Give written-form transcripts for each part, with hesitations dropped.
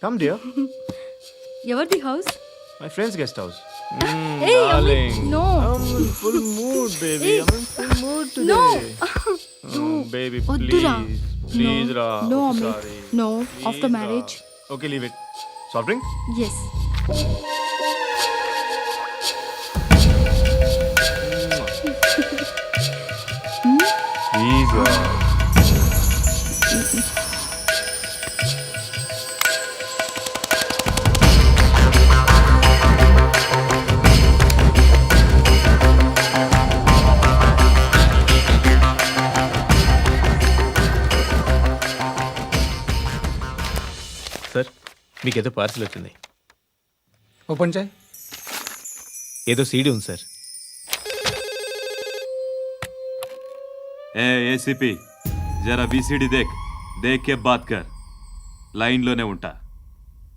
Come, dear. ఎవరిది house? My friend's guest house. Hey, Darling. no. I'm in full mood, baby. I'm in full mood today. No. Baby, వద్దురా. please. Please, Ra. No, I'm Amit. sorry. No. Please, After Ra. marriage. Okay, leave it. Soft drink? Yes. Please, Ra. Sir మీకేదో parcel వచ్చింది. Open చేయి. ఏదో CD ఉంది sir. ए ACP जरा VCD देख देख के बात कर लाइन लोने ఉంటా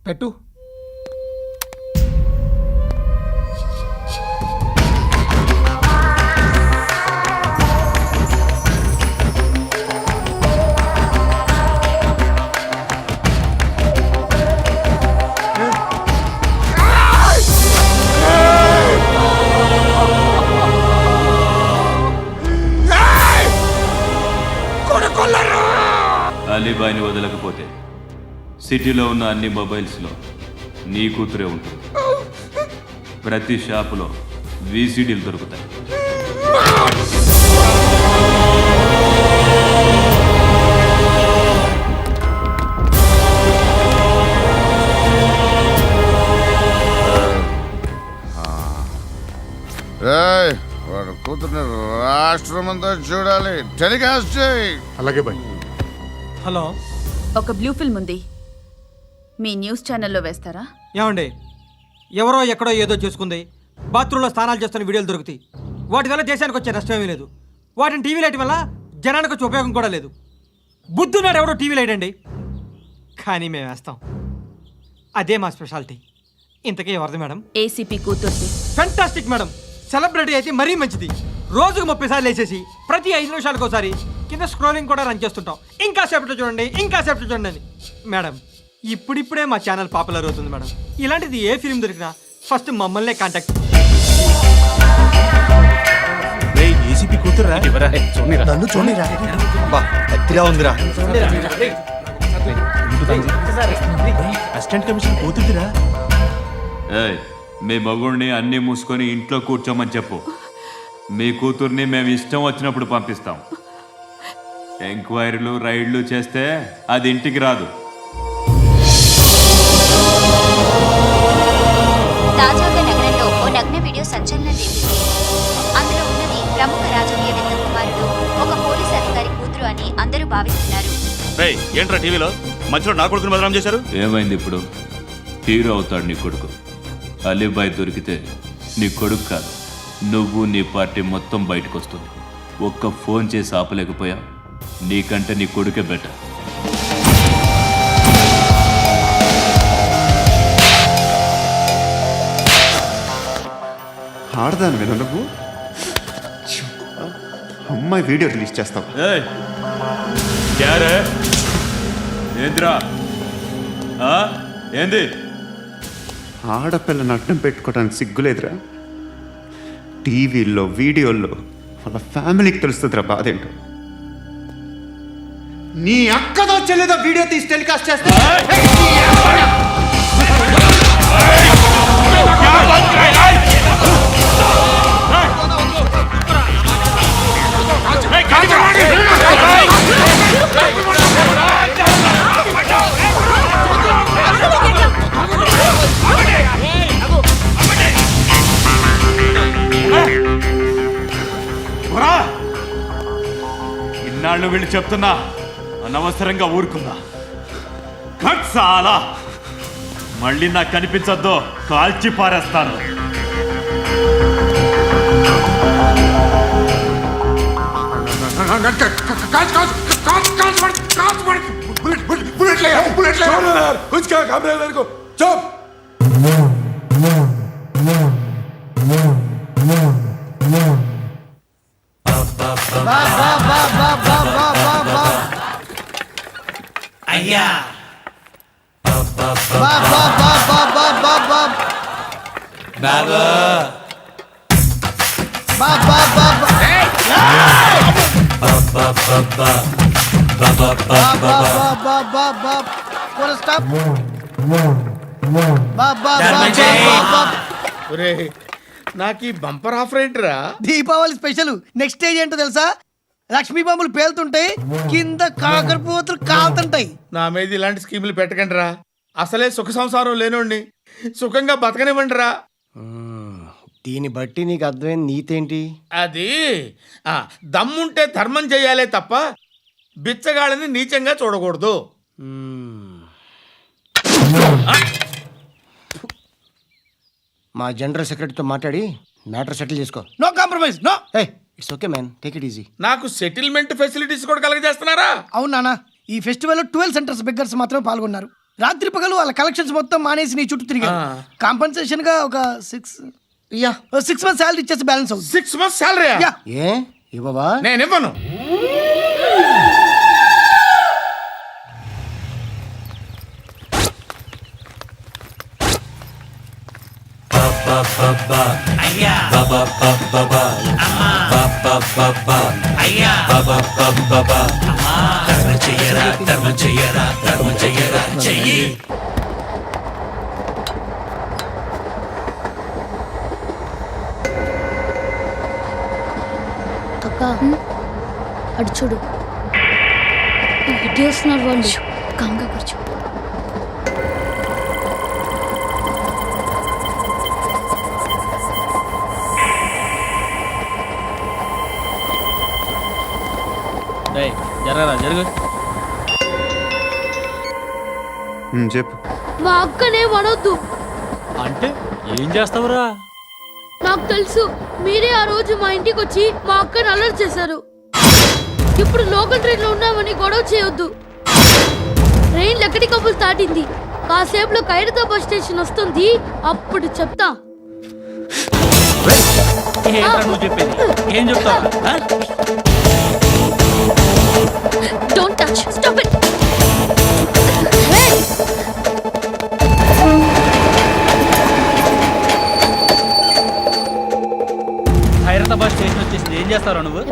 పెట్టు. అలీబాయిని వదలకపోతే సిటీలో ఉన్న అన్ని మొబైల్స్లో నీ కూతురే ఉంటుంది. ప్రతి షాపులో వీసీడీలు దొరుకుతాయి. వాడు కూతుర్ని రాష్ట్రమంతా చూడాలి. టెలికాస్ట్ చేయి. అలాగే బాయ్. హలో, ఒక బ్లూ ఫిల్మ్ ఉంది, మీ న్యూస్ ఛానల్లో వేస్తారా? ఏమండి, ఎవరో ఎక్కడో ఏదో చూసుకుంది, బాత్రూంలో స్నానాలు చేస్తున్న వీడియోలు దొరుకుతాయి. వాటి వల్ల దేశానికి వచ్చే నష్టమేమీ లేదు. వాటిని టీవీ లైట్ వల్ల జనానికి వచ్చే ఉపయోగం కూడా లేదు. బుద్ధున్నాడు ఎవడో టీవీ లైట్ అండి, కానీ మేము వేస్తాం. అదే మా స్పెషాలిటీ. ఇంతకీ ఎవరిది మేడం? ఏసీపీ కూతుర్ది. Fantastic madam. సెలబ్రిటీ అయితే మరీ మంచిది. రోజుకు 30 సార్లు వేసేసి ప్రతి 5 నిమిషాలకు ఒకసారి కింద స్క్రోలింగ్ కూడా రన్ చేస్తుంటాం. ఇంకా సేపట్లో చూడండి, ఇంకా సేపట్లో చూడండి అని. మేడం, ఇప్పుడిప్పుడే మా ఛానల్ పాపులర్ అవుతుంది మేడం. ఇలాంటిది ఏ ఫిల్మ్ దొరికినా ఫస్ట్ మమ్మల్నే కాంటాక్ట్. ఏసీపీ కూతురా? నన్ను చూడరా. ఉందిరా. అసిస్టెంట్ కమిషన్ కూతురురా. ఏయ్, మీ మగుడిని అన్నీ మూసుకొని ఇంట్లో కూర్చోమని చెప్పు. మీ కూతుర్ని మేము ఇష్టం వచ్చినప్పుడు పంపిస్తాం. ఎంక్వైరీలు రైడ్లు చేస్తే అది ఇంటికి రాదు. తాజాగా నగరంలో ఓ నగ్న వీడియో సంచలనం రేపింది. అందులో ఉన్నది ప్రముఖ రాజకీయవేత్త కుమారుడు, ఒక పోలీస్ అధికారి కూతురు అని అందరూ భావిస్తున్నారు. ఏంట్రా టీవీలో మధ్యలో నా కొడుకుని బదనాం చేశారు? ఏమైంది ఇప్పుడు? హీరో అవుతాడు నీ కొడుకు. అలీబాయ్ దొరికితే నీ కొడుకు కాదు, నువ్వు నీ పార్టీ మొత్తం బయటకు వస్తుంది. ఒక్క ఫోన్ చేసి ఆపలేకపోయా, నీకంటే నీ కొడుకే బెటర్. ఆడదాను విన నువ్వు అమ్మాయి వీడియో రిలీజ్ చేస్తావా? ఏంద్రా ఏంది? ఆడపిల్లని అడ్డం పెట్టుకోవడానికి సిగ్గులేదురా? టీవీల్లో వీడియోల్లో వాళ్ళ ఫ్యామిలీకి తెలుస్తుందిరా బాధ ఏంటో. నీ అక్కదో చెల్లేదో వీడియో తీసి టెలికాస్ట్ చేస్తా. ఇన్నాళ్ళు వీళ్ళు చెప్తున్నా అనవసరంగా ఊరుకుందా. చాలా మళ్ళీ నాకు కనిపించద్దు, కాల్చి పారేస్తాను. అయ్యా నాకు ఈ బంపర్ ఆఫర్ ఏంటిరా? దీపావళి స్పెషల్ నెక్స్ట్ స్టేజ్ ఏంటో తెలుసా? లక్ష్మీ బాంబులు పేలుతుంటాయి, కింద కాకరపోతులు కాలుతుంటాయి. నా మీద ఇలాంటి స్కీములు పెట్టకండి రా. అసలే సుఖ సంసారం లేనోడిని సుఖంగా బతకనివ్వండి రా. దీన్ని బట్టి నీకు అర్థమైన నీతేంటి? అది దమ్ముంటే ధర్మం చేయాలే తప్ప బిచ్చగాళ్ళని నీచంగా చూడకూడదు. మా జనరల్ సెక్రటరీతో మాట్లాడి మ్యాటర్ సెటిల్ చేసుకో. No compromise, no. It's okay man, take it easy. నాకు సెటిల్మెంట్ ఫెసిలిటీస్ కూడా కలగజేస్తున్నారా? అవును నాన్న, ఈ ఫెస్టివల్ 12 సెంటర్స్ బెగ్గర్స్ మాత్రమే పాల్గొన్నారు. రాత్రి పగలు వాళ్ళ కలెక్షన్స్ మొత్తం మానేసి నీ చుట్టూ తిరిగారు. కాంపన్సేషన్ గా ఒక 6 months శాలరీ ఇచ్చేసి బ్యాలెన్స్ అవుతుంది. 6 months శాలరీ? ఏ ఇవ్వవా? నేను ఇవ్వను. అక్క అటు చూడు, ఇటు వస్తున్నారు వాళ్ళు. కంగా కూర్చో. చెప్పు. మా అక్కనే వనొద్దు. అంటే ఏం చేస్తావురా? నాకు తెలుసు, మీరే ఆ రోజు మా ఇంటికి వచ్చి మా అక్కని అలర్ట్ చేశారు. ఇప్పుడు లోకల్ ట్రైన్ లో ఉన్నామని గొడవ చేయొద్దు. ట్రైన్ లక్కడి కబుల్ దాటింది. కాసేపులో ఖైరతాబాద్ స్టేషన్ వస్తుంది, అప్పుడు చెప్తా. ఏం చెప్తావు? Don't touch, stop it. Khairatabad station వచ్చేసింది, ఏం చేస్తావు నువ్వు?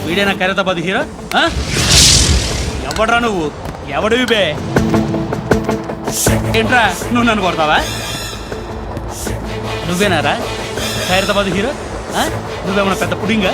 వీడేనా ఖైరతాబాద్ హీరో? ఎవడ్రా నువ్వు? ఎవడివి బే? ఏంట్రా నువ్వు నన్ను కొడతావా? నువ్వేనారా ఖైరతాబాద్ హీరో? నువ్వేమన్నా పెద్ద పుడింగా?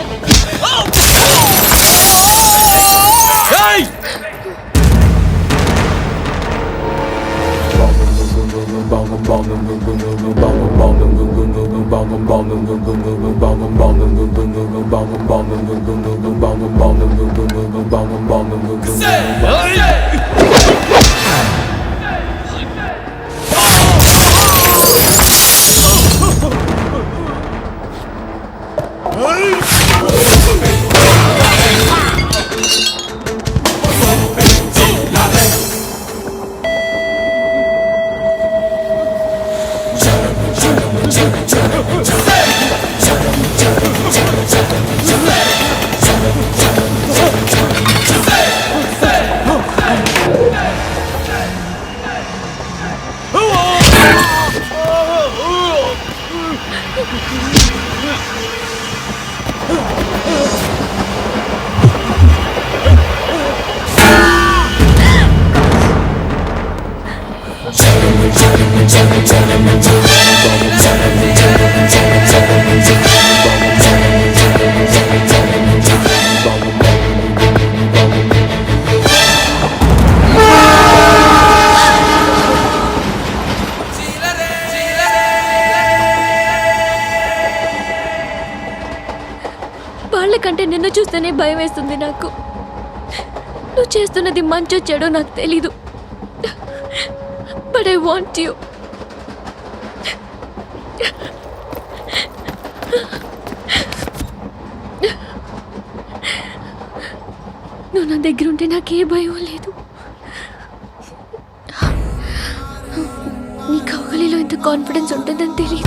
వాళ్ళకంటే నిన్ను చూస్తేనే భయం వేస్తుంది నాకు. నువ్వు చేస్తున్నది మంచో చెడో నాకు తెలీదు, బట్ ఐ వాంట్ యూ. నువ్వు నా దగ్గర ఉంటే నాకే భయం లేదు. నీ కౌగలిలో ఇంత కాన్ఫిడెన్స్ ఉంటుందని తెలియదు.